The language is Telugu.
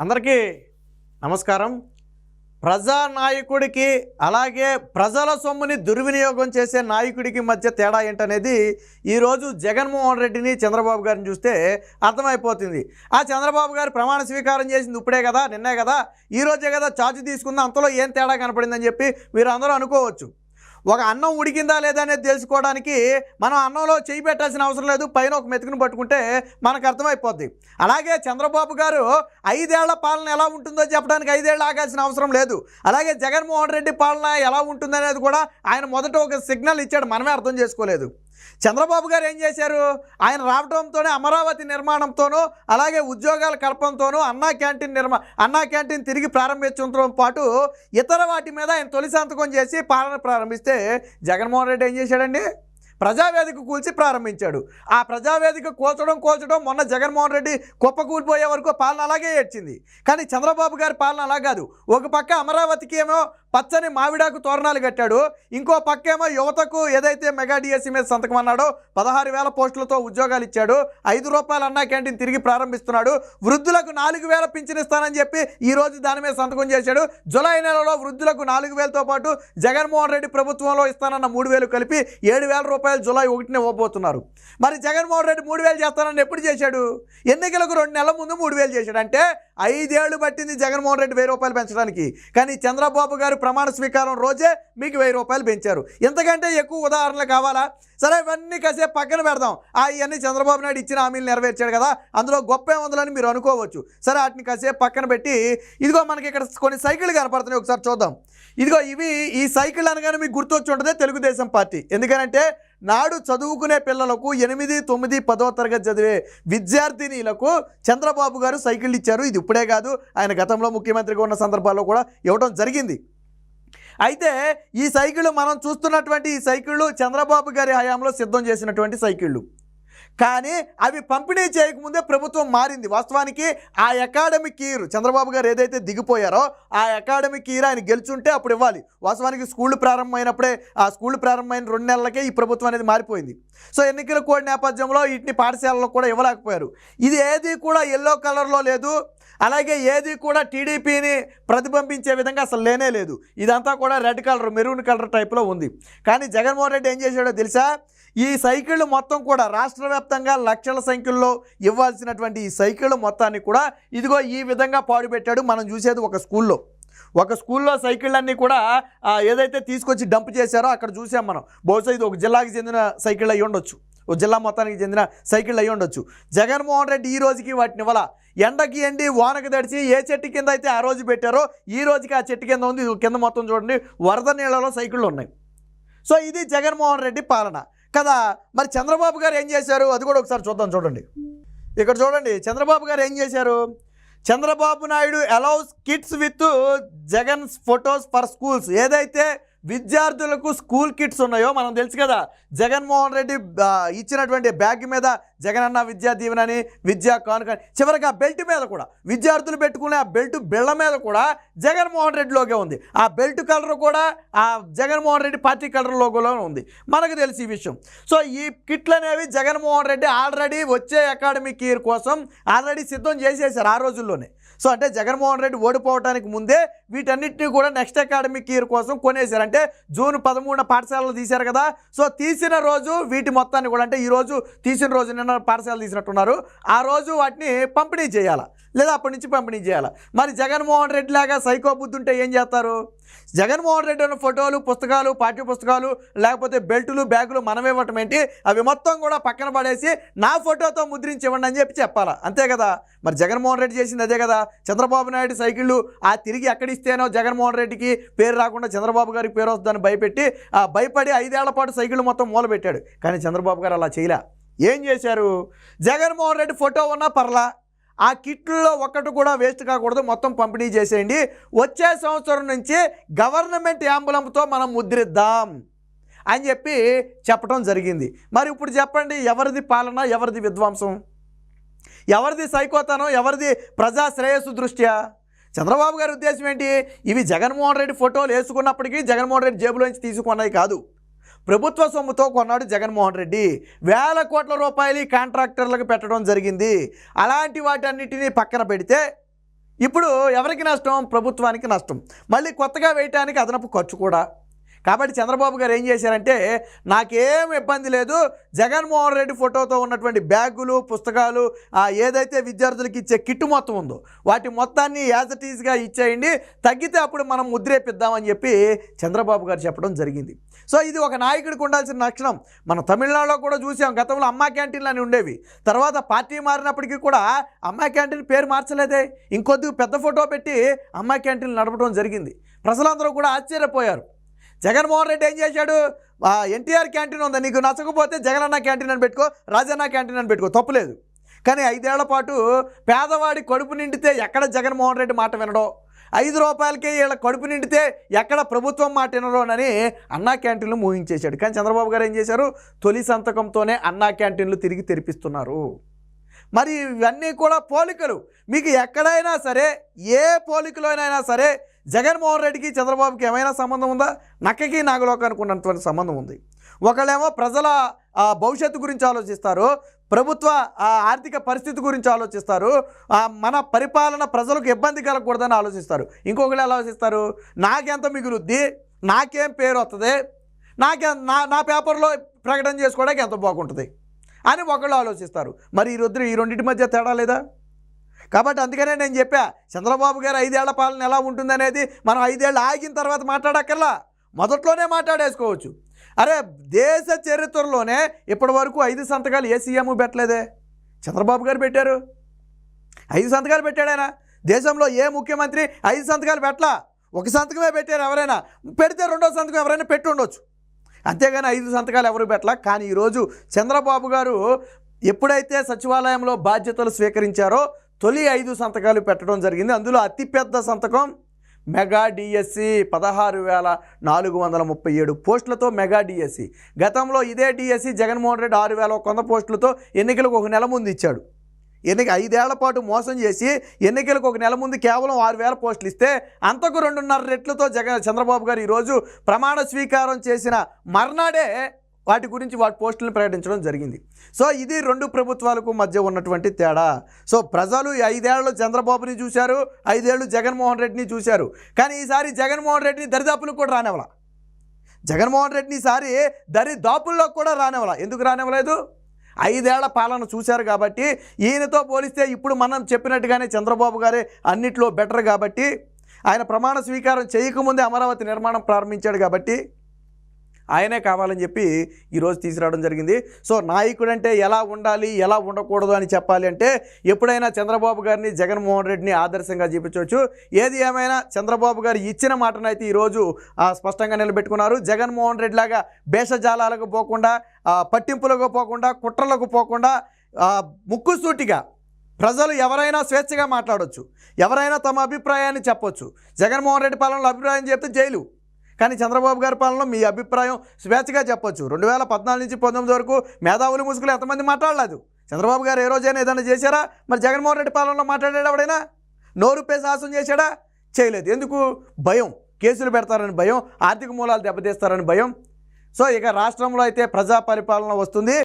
అందరికీ నమస్కారం. ప్రజానాయకుడికి అలాగే ప్రజల సొమ్ముని దుర్వినియోగం చేసే నాయకుడికి మధ్య తేడా ఏంటనేది ఈరోజు జగన్మోహన్ రెడ్డిని చంద్రబాబు గారిని చూస్తే అర్థమైపోతుంది. ఆ చంద్రబాబు గారు ప్రమాణ స్వీకారం చేసింది ఇప్పుడే కదా, నిన్నే కదా, ఈరోజే కదా ఛార్జ్ తీసుకుంది, అంతలో ఏం తేడా కనపడిందని చెప్పి మీరు అందరూ అనుకోవచ్చు. ఒక అన్నం ఉడికిందా లేదా అనేది తెలుసుకోవడానికి మనం అన్నంలో చేయి పెట్టాల్సిన అవసరం లేదు, పైన ఒక మెతుకుని పట్టుకుంటే మనకు అర్థమైపోద్ది. అలాగే చంద్రబాబు గారు 5 ఏళ్ల పాలన ఎలా ఉంటుందో చెప్పడానికి 5 ఏళ్ళు ఆగాల్సిన అవసరం లేదు. అలాగే జగన్మోహన్ రెడ్డి పాలన ఎలా ఉంటుందనేది కూడా ఆయన మొదట ఒక సిగ్నల్ ఇచ్చాడు, మనమే అర్థం చేసుకోలేదు. చంద్రబాబు గారు ఏం చేశారు? ఆయన రావడంతోనే అమరావతి నిర్మాణంతోనూ అలాగే ఉద్యోగాల కల్పనతోనూ అన్నా క్యాంటీన్ తిరిగి ప్రారంభించడంతో పాటు ఇతర వాటి మీద ఆయన తొలి సంతకం చేసి పాలన ప్రారంభిస్తే జగన్మోహన్ రెడ్డి ఏం చేశాడండి? ప్రజావేదిక కూల్చి ప్రారంభించాడు. ఆ ప్రజావేదిక కూల్చడం మొన్న జగన్మోహన్ రెడ్డి కుప్పకూలిపోయే వరకు పాలన అలాగే ఏడ్చింది. కానీ చంద్రబాబు గారి పాలన అలా కాదు. ఒక పక్క అమరావతికి ఏమో పచ్చని మామిడాకు తోరణాలు కట్టాడు, ఇంకో పక్కేమో యువతకు ఏదైతే మెగా డిఎస్సీ మీద సంతకం అన్నాడో 16,000 పోస్టులతో ఉద్యోగాలు ఇచ్చాడు, ₹5 అన్నా క్యాంటీన్ తిరిగి ప్రారంభిస్తున్నాడు, వృద్ధులకు 4,000 పింఛన్ ఇస్తానని చెప్పి ఈరోజు దాని మీద సంతకం చేశాడు. జూలై నెలలో వృద్ధులకు 4,000తో పాటు జగన్మోహన్ రెడ్డి ప్రభుత్వంలో ఇస్తానన్న 3,000 కలిపి ₹7,000 జూలై 1న ఇవ్వబోతున్నారు. మరి జగన్మోహన్ రెడ్డి 3,000 చేస్తానని ఎప్పుడు చేశాడు? ఎన్నికలకు 2 నెలల ముందు 3,000 చేశాడు. అంటే 5 ఏళ్ళు పట్టింది జగన్మోహన్ రెడ్డి ₹1,000 పెంచడానికి. కానీ చంద్రబాబు గారు ప్రమాణ స్వీకారం రోజే మీకు ₹1,000 పెంచారు. ఎంతకంటే ఎక్కువ ఉదాహరణలు కావాలా? సరే, ఇవన్నీ కాసేపు పక్కన పెడదాం. ఇవన్నీ చంద్రబాబు నాయుడు ఇచ్చిన హామీలు నెరవేర్చాడు కదా, అందులో గొప్ప ఏముందని మీరు అనుకోవచ్చు. సరే, వాటిని కాసేపు పక్కన పెట్టి ఇదిగో మనకి ఇక్కడ కొన్ని సైకిళ్ళు కనపడుతున్నాయి, ఒకసారి చూద్దాం. ఇదిగో ఈ సైకిల్ అనగానే మీకు గుర్తొచ్చి ఉంటుంది తెలుగుదేశం పార్టీ. ఎందుకంటే నాడు చదువుకునే పిల్లలకు 8, 9, 10వ తరగతి చదివే విద్యార్థినీలకు చంద్రబాబు గారు సైకిళ్ళు ఇచ్చారు. ఇది ఇప్పుడే కాదు, ఆయన గతంలో ముఖ్యమంత్రిగా ఉన్న సందర్భాల్లో కూడా ఇవ్వడం జరిగింది. అయితే ఈ సైకిళ్ళు మనం చూస్తున్నటువంటి ఈ సైకిళ్ళు చంద్రబాబు గారి హయాంలో సిద్ధం చేసినటువంటి సైకిళ్ళు. కానీ అవి పంపిణీ చేయకముందే ప్రభుత్వం మారింది. వాస్తవానికి ఆ అకాడమిక్ ఇయర్ చంద్రబాబు గారు ఏదైతే దిగిపోయారో ఆ అకాడమిక్ ఇయర్ ఆయన గెలుచుంటే అప్పుడు ఇవ్వాలి. వాస్తవానికి స్కూళ్ళు ప్రారంభమైనప్పుడే, ఆ స్కూళ్ళు ప్రారంభమైన 2 నెలలకే ఈ ప్రభుత్వం అనేది మారిపోయింది. సో ఎన్నికల కోడ్ నేపథ్యంలో వీటిని పాఠశాలలో కూడా ఇవ్వలేకపోయారు. ఇది ఏది కూడా ఎల్లో కలర్లో లేదు, అలాగే ఏది కూడా టీడీపీని ప్రతిబింబించే విధంగా అసలు లేనే లేదు. ఇదంతా కూడా రెడ్ కలర్, మెరూన్ కలర్ టైప్లో ఉంది. కానీ జగన్మోహన్ రెడ్డి ఏం చేశాడో తెలుసా? ఈ సైకిళ్ళు మొత్తం కూడా రాష్ట్ర వ్యాప్తంగా లక్షల సంఖ్యలో ఇవ్వాల్సినటువంటి ఈ సైకిళ్ళు మొత్తాన్ని కూడా ఇదిగో ఈ విధంగా పాడుపెట్టాడు. మనం చూసేది ఒక స్కూల్లో సైకిళ్ళన్నీ కూడా ఏదైతే తీసుకొచ్చి డంప్ చేశారో అక్కడ చూసాం మనం. బహుశా ఇది ఒక జిల్లాకి చెందిన సైకిళ్ళు అయ్యి ఉండొచ్చు, ఒక జిల్లా మొత్తానికి చెందిన సైకిళ్ళు అయ్యి ఉండొచ్చు. జగన్మోహన్ రెడ్డి ఈ రోజుకి వాటిని ఇవ్వాల. ఎండకి ఎండి వానకు తడిచి ఏ చెట్టు కింద అయితే ఆ రోజు పెట్టారో ఈ రోజుకి ఆ చెట్టు కింద ఉంది. కింద మొత్తం చూడండి, వరద నీళ్ళలో సైకిళ్ళు ఉన్నాయి. సో ఇది జగన్మోహన్ రెడ్డి పాలన కదా. మరి చంద్రబాబు గారు ఏం చేశారు? అది కూడా ఒకసారి చూద్దాం. చూడండి, ఇక్కడ చూడండి చంద్రబాబు గారు ఏం చేశారు. Chandrababu Naidu allows kits with Jagan's photos for schools. ఏదైతే విద్యార్థులకు స్కూల్ కిట్స్ ఉన్నాయో మనం తెలుసు కదా, జగన్మోహన్ రెడ్డి ఇచ్చినటువంటి బ్యాగ్ మీద జగనన్న విద్యా దీవెనని, విద్యా కానుక, చివరికి ఆ బెల్ట్ మీద కూడా విద్యార్థులు పెట్టుకునే ఆ బెల్ట్ బిళ్ళ మీద కూడా జగన్మోహన్ రెడ్డి లోగే ఉంది. ఆ బెల్ట్ కలర్ కూడా ఆ జగన్మోహన్ రెడ్డి పార్టీ కలర్ లోగోలో ఉంది. మనకు తెలిసి ఈ విషయం. సో ఈ కిట్లు అనేవి జగన్మోహన్ రెడ్డి ఆల్రెడీ వచ్చే అకాడమిక్ ఇయర్ కోసం ఆల్రెడీ సిద్ధం చేసేసారు ఆ రోజుల్లోనే. సో అంటే జగన్మోహన్ రెడ్డి ఓడిపోవడానికి ముందే వీటన్నిటిని కూడా నెక్స్ట్ అకాడమిక్ ఇయర్ కోసం కొనేశారు. అంటే జూన్ 13న పాఠశాలలు తీశారు కదా. సో తీసిన రోజు వీటి మొత్తాన్ని కూడా, అంటే ఈరోజు తీసిన రోజు నిన్న పాఠశాలలు తీసినట్టున్నారు, ఆ రోజు వాటిని పంపిణీ చేయాలా లేదా అప్పటి నుంచి పంపిణీ చేయాలా. మరి జగన్మోహన్ రెడ్డి లాగా సైకో బుద్ధి ఉంటే ఏం చేస్తారు? జగన్మోహన్ రెడ్డి ఉన్న ఫోటోలు, పుస్తకాలు, పాఠ్య పుస్తకాలు, లేకపోతే బెల్టులు, బ్యాగులు మనం ఇవ్వటం ఏంటి? అవి మొత్తం కూడా పక్కన పడేసి నా ఫోటోతో ముద్రించి ఇవ్వండి అని చెప్పాలా, అంతే కదా. మరి జగన్మోహన్ రెడ్డి చేసింది అదే కదా. చంద్రబాబు నాయుడు సైకిళ్ళు తిరిగి ఎక్కడిస్తేనో జగన్మోహన్ రెడ్డికి పేరు రాకుండా చంద్రబాబు గారికి పేరు వస్తుందని భయపడి 5 ఏళ్ల పాటు సైకిళ్ళు మొత్తం మూలబెట్టాడు. కానీ చంద్రబాబు గారు అలా చేయలే. ఏం చేశారు? జగన్మోహన్ రెడ్డి ఫోటో ఉన్నా పర్లా, ఆ కిట్లలో ఒక్కటి కూడా వేస్ట్ కాకూడదు, మొత్తం పంపిణీ చేసేయండి. వచ్చే సంవత్సరం నుంచి గవర్నమెంట్ యాంబులెన్స్తో మనం ముద్రిద్దాం అని చెప్పడం జరిగింది. మరి ఇప్పుడు చెప్పండి, ఎవరిది పాలన, ఎవరిది విధ్వంసం, ఎవరిది సైకోతనం, ఎవరిది ప్రజా శ్రేయస్సు దృష్ట్యా? చంద్రబాబు గారి ఉద్దేశం ఏంటి? ఇవి జగన్మోహన్ రెడ్డి ఫోటోలు వేసుకున్నప్పటికీ జగన్మోహన్ రెడ్డి జేబులోంచి తీసుకున్నవి కాదు. ప్రభుత్వ సొమ్ముతో కొన్నాడు జగన్మోహన్ రెడ్డి. వేల కోట్ల రూపాయలు కాంట్రాక్టర్లకు పెట్టడం జరిగింది. అలాంటి వాటన్నిటినీ పక్కన పెడితే ఇప్పుడు ఎవరికి నష్టం? ప్రభుత్వానికి నష్టం. మళ్ళీ కొత్తగా వేయటానికి అదనపు ఖర్చు కూడా. కాబట్టి చంద్రబాబు గారు ఏం చేశారంటే, నాకేం ఇబ్బంది లేదు, జగన్మోహన్ రెడ్డి ఫోటోతో ఉన్నటువంటి బ్యాగులు, పుస్తకాలు, ఏదైతే విద్యార్థులకి ఇచ్చే కిట్టు మొత్తం ఉందో వాటి మొత్తాన్ని యాజ్ ఇట్ ఈజ్గా ఇచ్చేయండి, తగ్గితే అప్పుడు మనం ముద్రేపిద్దామని చెప్పి చంద్రబాబు గారు చెప్పడం జరిగింది. సో ఇది ఒక నాయకుడికి ఉండాల్సిన లక్షణం. మనం తమిళనాడులో కూడా చూసాం. గతంలో అమ్మా క్యాంటీన్లు అని ఉండేవి. తర్వాత పార్టీ మారినప్పటికీ కూడా అమ్మా క్యాంటీన్ పేరు మార్చలేదే, ఇంకొద్ది పెద్ద ఫోటో పెట్టి అమ్మా క్యాంటీన్లు నడపడం జరిగింది. ప్రజలందరూ కూడా ఆశ్చర్యపోయారు. జగన్మోహన్ రెడ్డి ఏం చేశాడు? ఎన్టీఆర్ క్యాంటీన్ ఉందా, నీకు నచ్చకపోతే జగనన్న క్యాంటీన్ అని పెట్టుకో, రాజన్న క్యాంటీన్ అని పెట్టుకో, తప్పులేదు. కానీ 5 ఏళ్ల పాటు పేదవాడి కడుపు నిండితే ఎక్కడ జగన్మోహన్ రెడ్డి మాట వినడో, 5 రూపాయలకే వీళ్ళ కడుపు నిండితే ఎక్కడ ప్రభుత్వం మాట వినరోనని అన్నా క్యాంటీన్లు మూహించేశాడు. కానీ చంద్రబాబు గారు ఏం చేశారు? తొలి సంతకంతోనే అన్నా క్యాంటీన్లు తిరిగి తెరిపిస్తున్నారు. మరి ఇవన్నీ కూడా పోలికలు. మీకు ఎక్కడైనా సరే, ఏ పోలికలోనైనా సరే జగన్మోహన్ రెడ్డికి చంద్రబాబుకి ఏమైనా సంబంధం ఉందా? నక్కకి నాగలోకానికి ఉన్నటువంటి సంబంధం ఉంది. ఒకళ్ళేమో ప్రజల భవిష్యత్తు గురించి ఆలోచిస్తారు, ప్రభుత్వ ఆర్థిక పరిస్థితి గురించి ఆలోచిస్తారు, మన పరిపాలన ప్రజలకు ఇబ్బంది కలగకూడదని ఆలోచిస్తారు. ఇంకొకళ్ళు ఎలా ఆలోచిస్తారు? నాకెంత మిగులుద్ది, నాకేం పేరు వస్తుంది, నా పేపర్లో ప్రకటన చేసుకోవడానికి ఎంత బాగుంటుంది అని ఒకళ్ళు ఆలోచిస్తారు. మరి ఈ రెండింటి మధ్య తేడా లేదా? కాబట్టి అందుకనే నేను చెప్పా, చంద్రబాబు గారు 5 ఏళ్ల పాలన ఎలా ఉంటుందనేది మనం 5 ఏళ్ళు ఆగిన తర్వాత మాట్లాడక్కర్లా, మొదట్లోనే మాట్లాడేసుకోవచ్చు. అరే, దేశ చరిత్రలోనే ఇప్పటి వరకు 5 సంతకాలు ఏ సీఎం పెట్టలేదే, చంద్రబాబు గారు పెట్టారు. 5 సంతకాలు పెట్టాడు ఆయన. దేశంలో ఏ ముఖ్యమంత్రి 5 సంతకాలు పెట్టలా, 1 సంతకమే పెట్టారు. ఎవరైనా పెడితే 2వ సంతకం ఎవరైనా పెట్టి ఉండొచ్చు, అంతేగాని 5 సంతకాలు ఎవరు పెట్టలా. కానీ ఈరోజు చంద్రబాబు గారు ఎప్పుడైతే సచివాలయంలో బాధ్యతలు స్వీకరించారో తొలి 5 సంతకాలు పెట్టడం జరిగింది. అందులో అతిపెద్ద సంతకం మెగా డిఎస్సి 16,437 పోస్టులతో మెగా డిఎస్సి. గతంలో ఇదే డిఎస్సి జగన్మోహన్ రెడ్డి 6,100 పోస్టులతో ఎన్నికలకు 1 నెల ముందు ఇచ్చాడు. 5 ఏళ్ల పాటు మోసం చేసి ఎన్నికలకు 1 నెల ముందు కేవలం 6,000 పోస్టులు ఇస్తే అంతకు 2.5 రెట్లతో చంద్రబాబు గారు ఈరోజు ప్రమాణ స్వీకారం చేసిన మర్నాడే వాటి పోస్టులను ప్రకటించడం జరిగింది. సో ఇది 2 ప్రభుత్వాలకు మధ్య ఉన్నటువంటి తేడా. సో ప్రజలు 5 ఏళ్ళు చంద్రబాబుని చూశారు, 5 ఏళ్ళు జగన్మోహన్ రెడ్డిని చూశారు. కానీ ఈసారి జగన్మోహన్ రెడ్డిని దరిదాపులకు కూడా రానివ్వాల. జగన్మోహన్ రెడ్డిని ఈసారి దరిదాపుల్లో కూడా రానివ్వాల. ఎందుకు రానివ్వలేదు? 5 ఏళ్ల పాలన చూశారు కాబట్టి. ఈయనతో పోలిస్తే ఇప్పుడు మనం చెప్పినట్టుగానే చంద్రబాబు గారే అన్నిట్లో బెటర్ కాబట్టి, ఆయన ప్రమాణ స్వీకారం చేయకముందే అమరావతి నిర్మాణం ప్రారంభించాడు కాబట్టి ఆయనే కావాలని చెప్పి ఈరోజు తీసుకురావడం జరిగింది. సో నాయకుడంటే ఎలా ఉండాలి, ఎలా ఉండకూడదు అని చెప్పాలి అంటే ఎప్పుడైనా చంద్రబాబు గారిని, జగన్మోహన్ రెడ్డిని ఆదర్శంగా చూపించవచ్చు. ఏది ఏమైనా చంద్రబాబు గారు ఇచ్చిన మాటనైతే ఈరోజు స్పష్టంగా నిలబెట్టుకున్నారు. జగన్మోహన్ రెడ్డి లాగా భేషజాలాలకు పోకుండా, పట్టింపులకు పోకుండా, కుట్రలకు పోకుండా ముక్కుసూటిగా ప్రజలు ఎవరైనా స్వేచ్ఛగా మాట్లాడవచ్చు, ఎవరైనా తమ అభిప్రాయాన్ని చెప్పొచ్చు. జగన్మోహన్ రెడ్డి పాలనలో అభిప్రాయం చెప్తే జైలు. కానీ చంద్రబాబు గారి పాలనలో మీ అభిప్రాయం స్వేచ్ఛగా చెప్పొచ్చు. 2014 నుంచి 19 వరకు మేధావులు ముసుగులు ఎంతమంది మాట్లాడలేదు. చంద్రబాబు గారు ఏ రోజైనా ఏదైనా చేశారా? మరి జగన్మోహన్ రెడ్డి పాలనలో మాట్లాడాడు ఎవడైనా? నోరుపే సాహసం చేశాడా? చేయలేదు. ఎందుకు? భయం. కేసులు పెడతారని భయం, ఆర్థిక మూలాలు దెబ్బతీస్తారని భయం. సో ఇక రాష్ట్రంలో అయితే ప్రజా పరిపాలన వస్తుంది.